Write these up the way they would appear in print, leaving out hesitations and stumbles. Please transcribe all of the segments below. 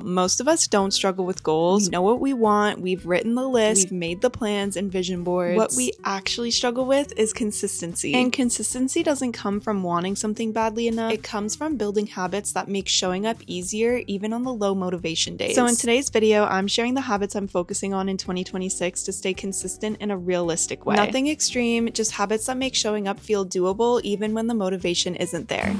Most of us don't struggle with goals. We know what we want, we've written the list, we've made the plans and vision boards. What we actually struggle with is consistency. And consistency doesn't come from wanting something badly enough. It comes from building habits that make showing up easier even on the low motivation days. So in today's video, I'm sharing the habits I'm focusing on in 2026 to stay consistent in a realistic way. Nothing extreme, just habits that make showing up feel doable even when the motivation isn't there.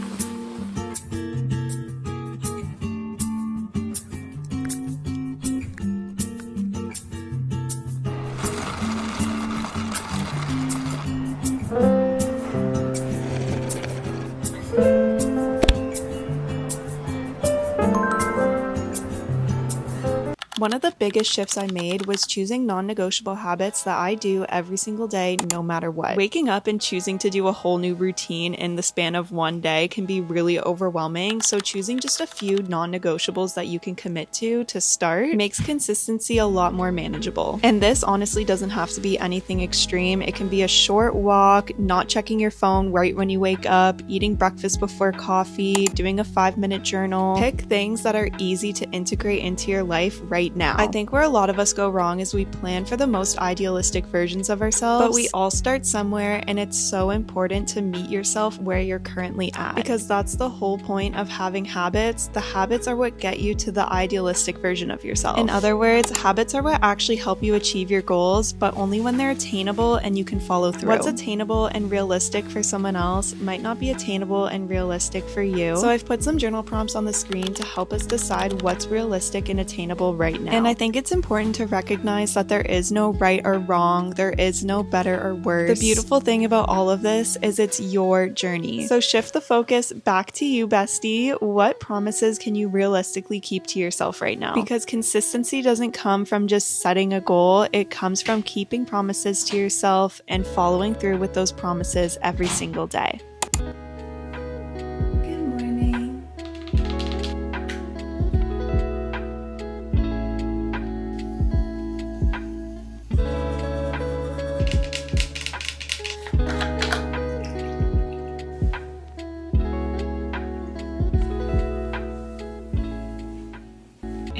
One of the biggest shifts I made was choosing non-negotiable habits that I do every single day, no matter what. Waking up and choosing to do a whole new routine in the span of one day can be really overwhelming, so choosing just a few non-negotiables that you can commit to start makes consistency a lot more manageable. And this honestly doesn't have to be anything extreme. It can be a short walk, not checking your phone right when you wake up, eating breakfast before coffee, doing a 5-minute journal. Pick things that are easy to integrate into your life right now. I think where a lot of us go wrong is we plan for the most idealistic versions of ourselves, but we all start somewhere, and it's so important to meet yourself where you're currently at, because that's the whole point of having habits. The habits are what get you to the idealistic version of yourself. In other words, habits are what actually help you achieve your goals, but only when they're attainable and you can follow through. What's attainable and realistic for someone else might not be attainable and realistic for you. So I've put some journal prompts on the screen to help us decide what's realistic and attainable right now. And I think it's important to recognize that there is no right or wrong, there is no better or worse. The beautiful thing about all of this is it's your journey. So shift the focus back to you, bestie. What promises can you realistically keep to yourself right now? Because consistency doesn't come from just setting a goal, it comes from keeping promises to yourself and following through with those promises every single day.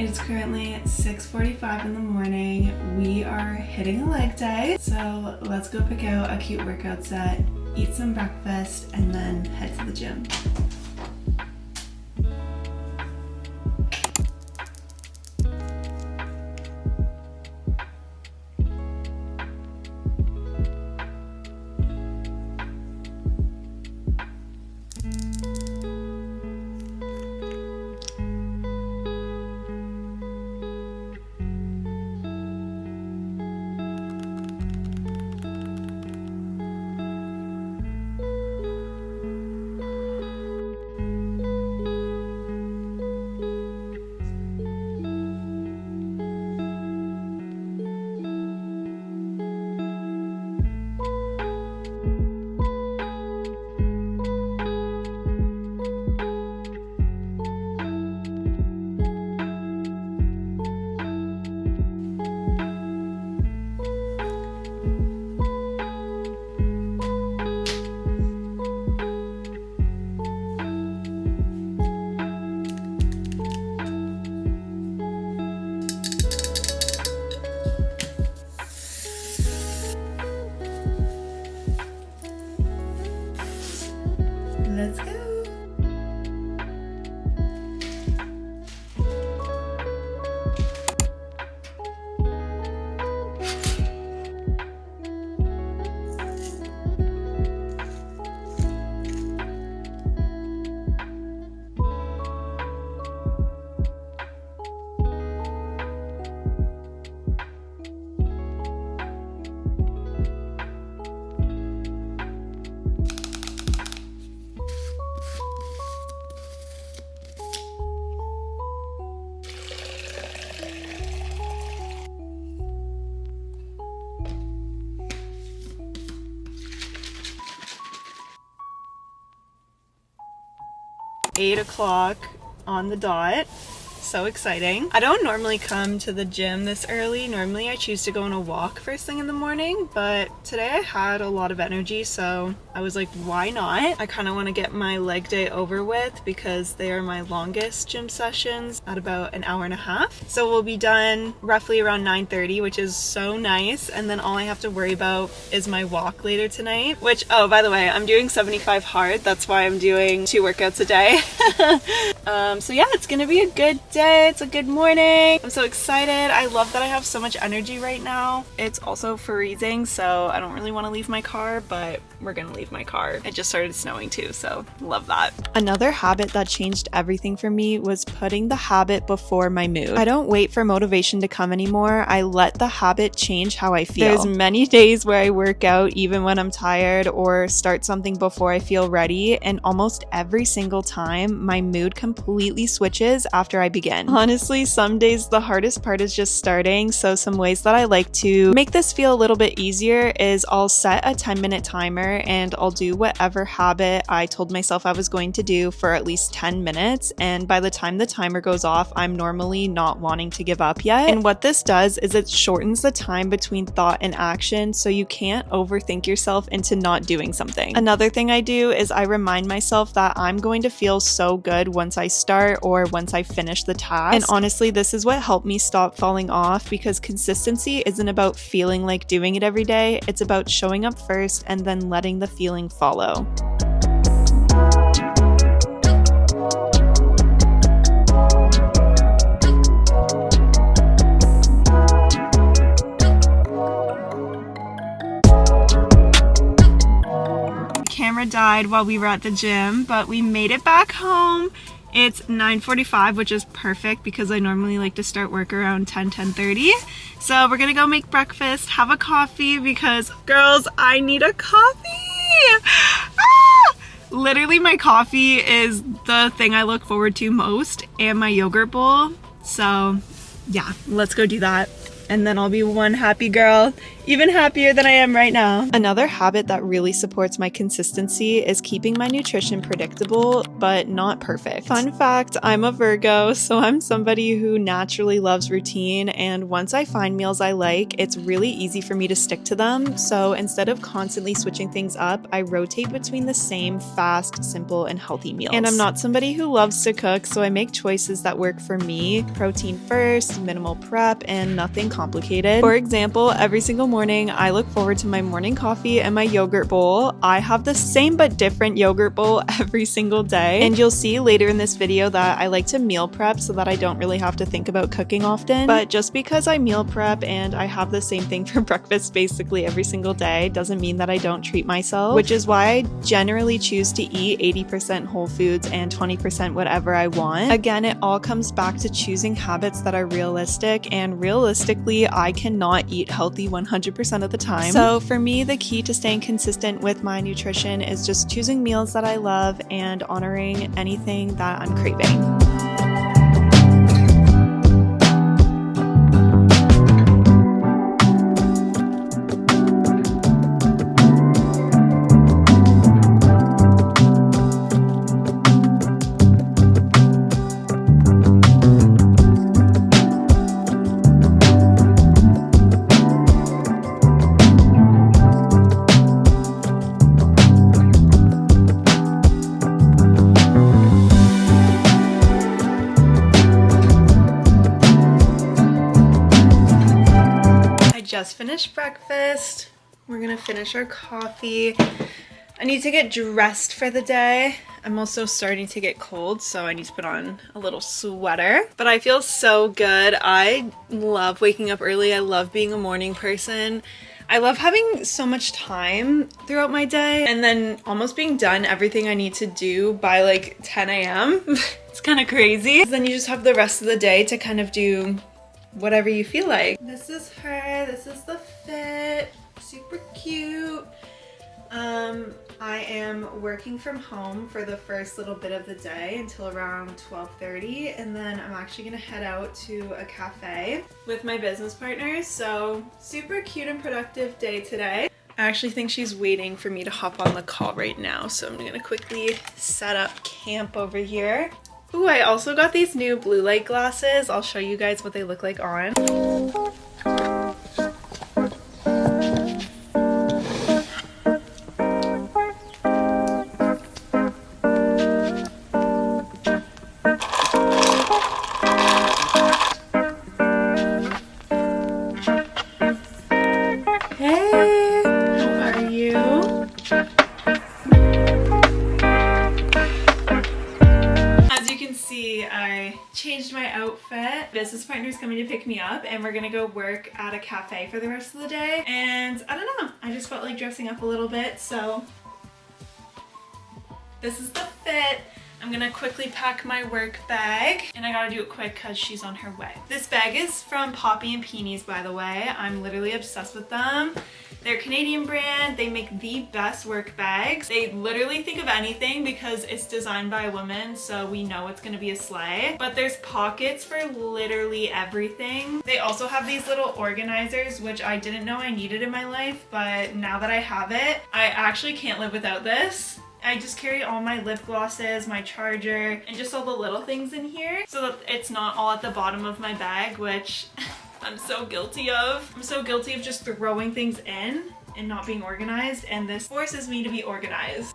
It's currently 6:45 in the morning. We are hitting a leg day, so let's go pick out a cute workout set, eat some breakfast, and then head to the gym. Let's go. 8 o'clock on the dot. so exciting. I don't normally come to the gym this early. Normally I choose to go on a walk first thing in the morning, but today I had a lot of energy, so I was like, why not? I kind of want to get my leg day over with because they are my longest gym sessions at about an hour and a half. So we'll be done roughly around 9:30, which is so nice. And then all I have to worry about is my walk later tonight, which, oh, by the way, I'm doing 75 hard. That's why I'm doing 2 workouts a day. So yeah, it's gonna be a good day. It's a good morning. I'm so excited. I love that I have so much energy right now. It's also freezing, so I don't really want to leave my car, but we're gonna leave my car. It just started snowing too, so love that. Another habit that changed everything for me was putting the habit before my mood. I don't wait for motivation to come anymore. I let the habit change how I feel. There's many days where I work out even when I'm tired or start something before I feel ready, and almost every single time my mood completely switches after I begin. Honestly, some days the hardest part is just starting, so some ways that I like to make this feel a little bit easier is I'll set a 10-minute timer and I'll do whatever habit I told myself I was going to do for at least 10 minutes, and by the time the timer goes off, I'm normally not wanting to give up yet. And what this does is it shortens the time between thought and action, so you can't overthink yourself into not doing something. Another thing I do is I remind myself that I'm going to feel so good once I start or once I finish the task. And honestly, this is what helped me stop falling off, because consistency isn't about feeling like doing it every day. It's about showing up first and then letting the feeling follow. Camera died while we were at the gym, but we made it back home. It's 9:45, which is perfect because I normally like to start work around 10:30. So we're gonna go make breakfast, have a coffee, because girls, I need a coffee. Literally, my coffee is the thing I look forward to most, and my yogurt bowl. So yeah, let's go do that. And then I'll be one happy girl, even happier than I am right now. Another habit that really supports my consistency is keeping my nutrition predictable, but not perfect. Fun fact, I'm a Virgo, so I'm somebody who naturally loves routine, and once I find meals I like, it's really easy for me to stick to them. So instead of constantly switching things up, I rotate between the same fast, simple, and healthy meals. And I'm not somebody who loves to cook, so I make choices that work for me. Protein first, minimal prep, and nothing complicated. For example, every single morning, I look forward to my morning coffee and my yogurt bowl. I have the same but different yogurt bowl every single day. And you'll see later in this video that I like to meal prep so that I don't really have to think about cooking often. But just because I meal prep and I have the same thing for breakfast basically every single day doesn't mean that I don't treat myself, which is why I generally choose to eat 80% whole foods and 20% whatever I want. Again, it all comes back to choosing habits that are realistic, and realistically, I cannot eat healthy 100% of the time. So for me, the key to staying consistent with my nutrition is just choosing meals that I love and honoring anything that I'm craving. Just finished breakfast. We're gonna finish our coffee. I need to get dressed for the day. I'm also starting to get cold, so I need to put on a little sweater. But I feel so good. I love waking up early. I love being a morning person. I love having so much time throughout my day and then almost being done everything I need to do by like 10 a.m. It's kind of crazy. Then you just have the rest of the day to kind of do whatever you feel like. This is her, this is the fit, super cute. I am working from home for the first little bit of the day until around 12:30, and then I'm actually gonna head out to a cafe with my business partners. So super cute and productive day today. I actually think she's waiting for me to hop on the call right now, so I'm gonna quickly set up camp over here. Ooh, I also got these new blue light glasses. I'll show you guys what they look like on. Hey, how are you? As you can see, I changed my outfit. Business partner's coming to pick me up and we're gonna go work at a cafe for the rest of the day. And I don't know, I just felt like dressing up a little bit, so this is the fit. I'm gonna quickly pack my work bag, and I gotta do it quick because she's on her way. This bag is from Poppy and Peonies, by the way. I'm literally obsessed with them. They're a Canadian brand. They make the best work bags. They literally think of anything because it's designed by a woman, so we know it's gonna be a sleigh. But there's pockets for literally everything. They also have these little organizers, which I didn't know I needed in my life, but now that I have it, I actually can't live without this. I just carry all my lip glosses, my charger, and just all the little things in here so that it's not all at the bottom of my bag, which I'm so guilty of. I'm so guilty of just throwing things in and not being organized, and this forces me to be organized.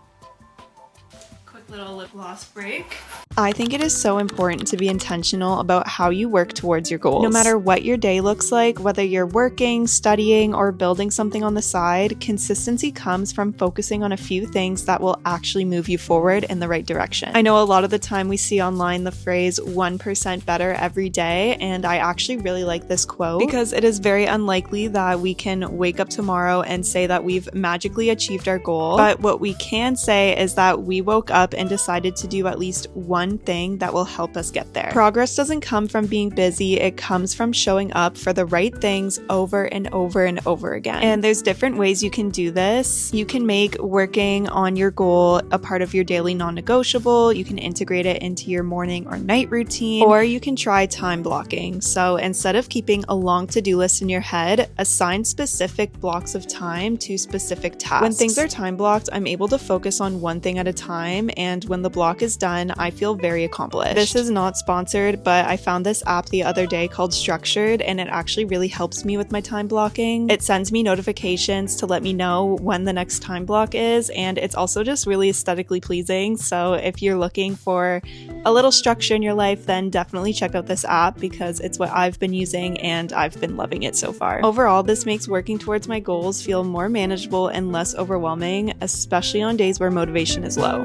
Quick little lip gloss break. I think it is so important to be intentional about how you work towards your goals. No matter what your day looks like, whether you're working, studying, or building something on the side, consistency comes from focusing on a few things that will actually move you forward in the right direction. I know a lot of the time we see online the phrase 1% better every day, and I actually really like this quote because it is very unlikely that we can wake up tomorrow and say that we've magically achieved our goal. But what we can say is that we woke up and decided to do at least one thing that will help us get there. Progress doesn't come from being busy, it comes from showing up for the right things over and over and over again. And there's different ways you can do this. You can make working on your goal a part of your daily non-negotiable, you can integrate it into your morning or night routine, or you can try time blocking. So instead of keeping a long to-do list in your head, assign specific blocks of time to specific tasks. When things are time blocked, I'm able to focus on one thing at a time, and when the block is done, I feel very accomplished. This is not sponsored, but I found this app the other day called Structured, and it actually really helps me with my time blocking. It sends me notifications to let me know when the next time block is, and it's also just really aesthetically pleasing. So if you're looking for a little structure in your life, then definitely check out this app because it's what I've been using and I've been loving it so far. Overall, this makes working towards my goals feel more manageable and less overwhelming, especially on days where motivation is low.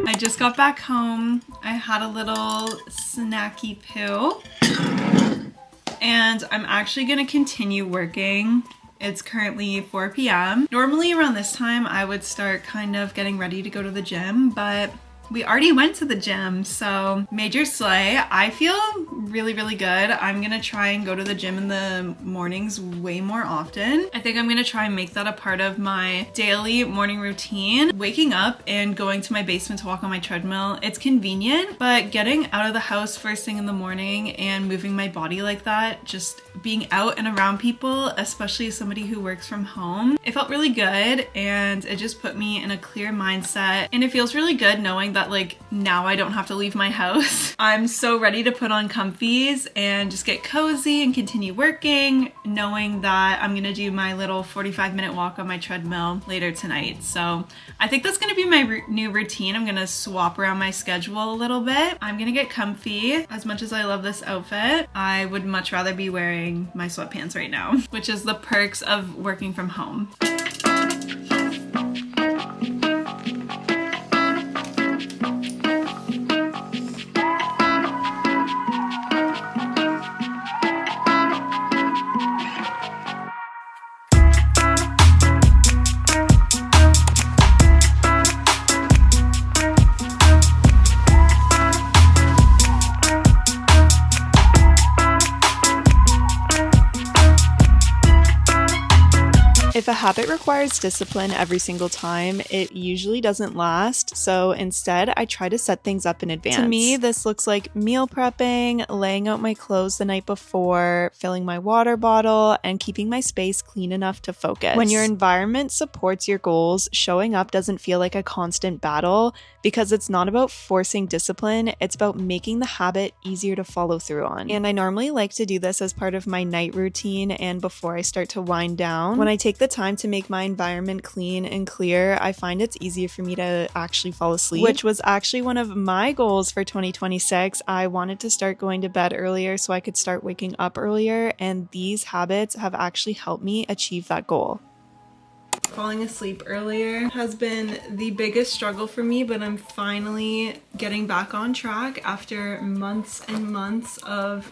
I just got back home. I had a little snacky poo, and I'm actually gonna continue working. It's currently 4 p.m. Normally around this time I would start kind of getting ready to go to the gym, but we already went to the gym, so major slay. I feel really, really good. I'm gonna try and go to the gym in the mornings way more often. I think I'm gonna try and make that a part of my daily morning routine. Waking up and going to my basement to walk on my treadmill, it's convenient, but getting out of the house first thing in the morning and moving my body like that, just being out and around people, especially as somebody who works from home, it felt really good and it just put me in a clear mindset. And it feels really good knowing that like now I don't have to leave my house. I'm so ready to put on comfies and just get cozy and continue working, knowing that I'm gonna do my little 45-minute walk on my treadmill later tonight. So I think that's gonna be my new routine. I'm gonna swap around my schedule a little bit. I'm gonna get comfy. As much as I love this outfit, I would much rather be wearing my sweatpants right now, which is the perks of working from home. If a habit requires discipline every single time, it usually doesn't last, so instead I try to set things up in advance. To me, this looks like meal prepping, laying out my clothes the night before, filling my water bottle, and keeping my space clean enough to focus. When your environment supports your goals, showing up doesn't feel like a constant battle because it's not about forcing discipline, it's about making the habit easier to follow through on. And I normally like to do this as part of my night routine and before I start to wind down. When I take the time to make my environment clean and clear, I find it's easier for me to actually fall asleep, which was actually one of my goals for 2026. I wanted to start going to bed earlier so I could start waking up earlier, and these habits have actually helped me achieve that goal. Falling asleep earlier has been the biggest struggle for me, but I'm finally getting back on track after months and months of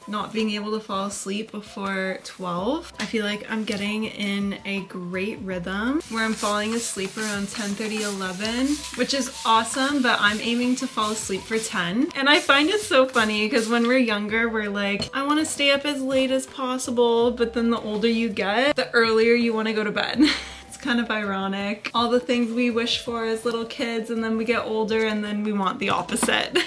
not being able to fall asleep before 12. I feel like I'm getting in a great rhythm where I'm falling asleep around 10:30, 11, which is awesome, but I'm aiming to fall asleep for 10. And I find it so funny because when we're younger, we're like, I want to stay up as late as possible, but then the older you get, the earlier you want to go to bed. Kind of ironic. All the things we wish for as little kids, and then we get older and then we want the opposite.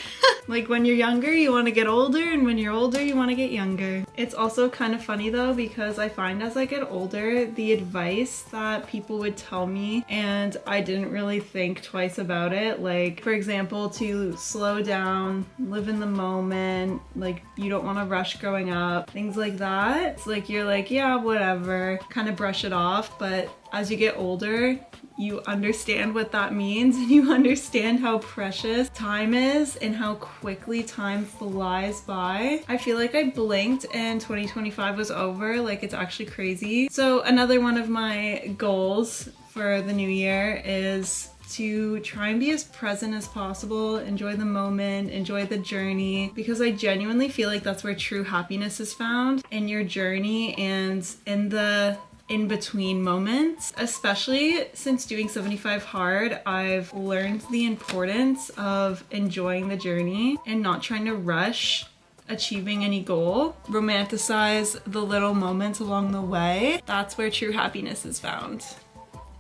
Like when you're younger, you want to get older, and when you're older, you want to get younger. It's also kind of funny though, because I find as I get older, the advice that people would tell me, and I didn't really think twice about it. Like, for example, to slow down, live in the moment, like you don't want to rush growing up, things like that. It's like you're like, yeah, whatever, kind of brush it off, but as you get older, you understand what that means, and you understand how precious time is and how quickly time flies by. I feel like I blinked and 2025 was over. Like, it's actually crazy. So another one of my goals for the new year is to try and be as present as possible, enjoy the moment, enjoy the journey, because I genuinely feel like that's where true happiness is found, in your journey and in the in-between moments. Especially since doing 75 hard, I've learned the importance of enjoying the journey and not trying to rush achieving any goal. Romanticize the little moments along the way. That's where true happiness is found,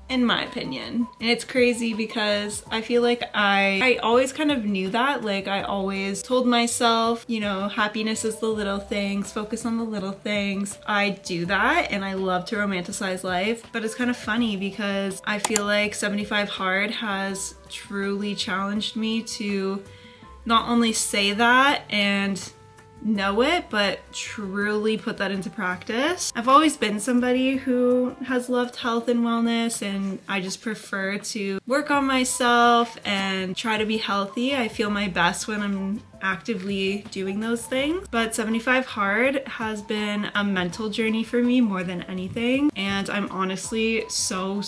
in my opinion. And it's crazy because I feel like I always kind of knew that. Like, I always told myself, you know, happiness is the little things, focus on the little things. I do that and I love to romanticize life, but it's kind of funny because I feel like 75 hard has truly challenged me to not only say that and know it, but truly put that into practice. I've always been somebody who has loved health and wellness, and I just prefer to work on myself and try to be healthy. I feel my best when I'm actively doing those things. But 75 hard has been a mental journey for me more than anything, and I'm honestly so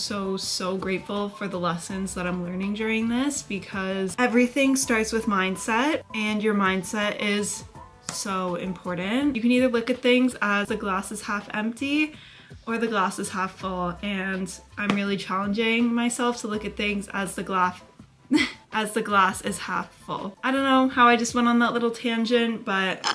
grateful for the lessons that I'm learning during this, because everything starts with mindset, and your mindset is so important. You can either look at things as the glass is half empty or the glass is half full, and I'm really challenging myself to look at things as the glass is half full. I don't know how I just went on that little tangent, but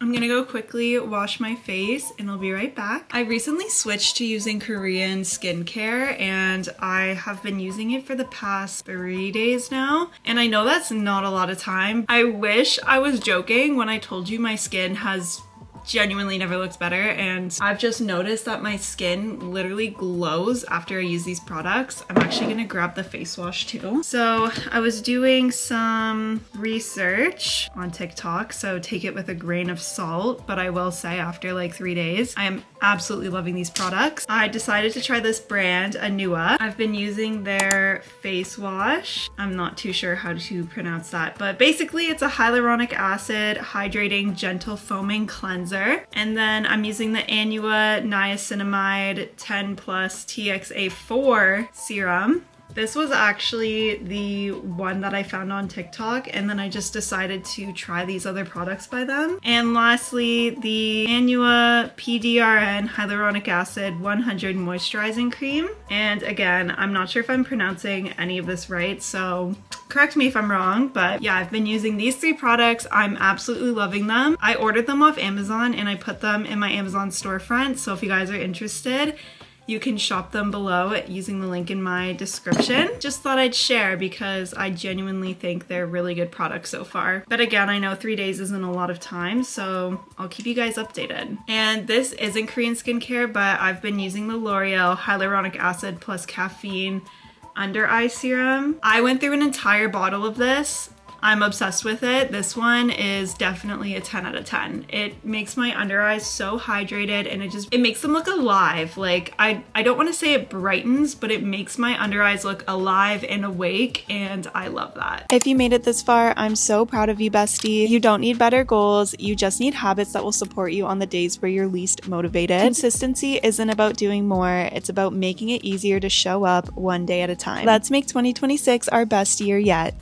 I'm gonna go quickly wash my face and I'll be right back. I recently switched to using Korean skincare, and I have been using it for the past 3 days now. And I know that's not a lot of time. I wish I was joking when I told you my skin has genuinely never looked better, and I've just noticed that my skin literally glows after I use these products. I'm actually gonna grab the face wash too. So I was doing some research on TikTok, so take it with a grain of salt, but I will say after like 3 days, I am absolutely loving these products. I decided to try this brand, Anua. I've been using their face wash. I'm not too sure how to pronounce that, but basically it's a hyaluronic acid, hydrating, gentle foaming cleanser. And then I'm using the Anua Niacinamide 10 plus TXA4 serum. This was actually the one that I found on TikTok, and then I just decided to try these other products by them. And lastly, the Anua PDRN Hyaluronic Acid 100 Moisturizing Cream. And again, I'm not sure if I'm pronouncing any of this right, so correct me if I'm wrong, but yeah, I've been using these 3 products. I'm absolutely loving them. I ordered them off Amazon and I put them in my Amazon storefront, so if you guys are interested, You can shop them below using the link in my description. Just thought I'd share because I genuinely think they're really good products so far. But again, I know 3 days isn't a lot of time, so I'll keep you guys updated. And this isn't Korean skincare, but I've been using the L'Oreal Hyaluronic Acid plus Caffeine Under Eye Serum. I went through an entire bottle of this. I'm obsessed with it. This one is definitely a 10 out of 10. It makes my under eyes so hydrated and it makes them look alive. Like I don't want to say it brightens, but it makes my under eyes look alive and awake, and I love that. If you made it this far, I'm so proud of you, bestie. You don't need better goals. You just need habits that will support you on the days where you're least motivated. Consistency isn't about doing more. It's about making it easier to show up one day at a time. Let's make 2026 our best year yet.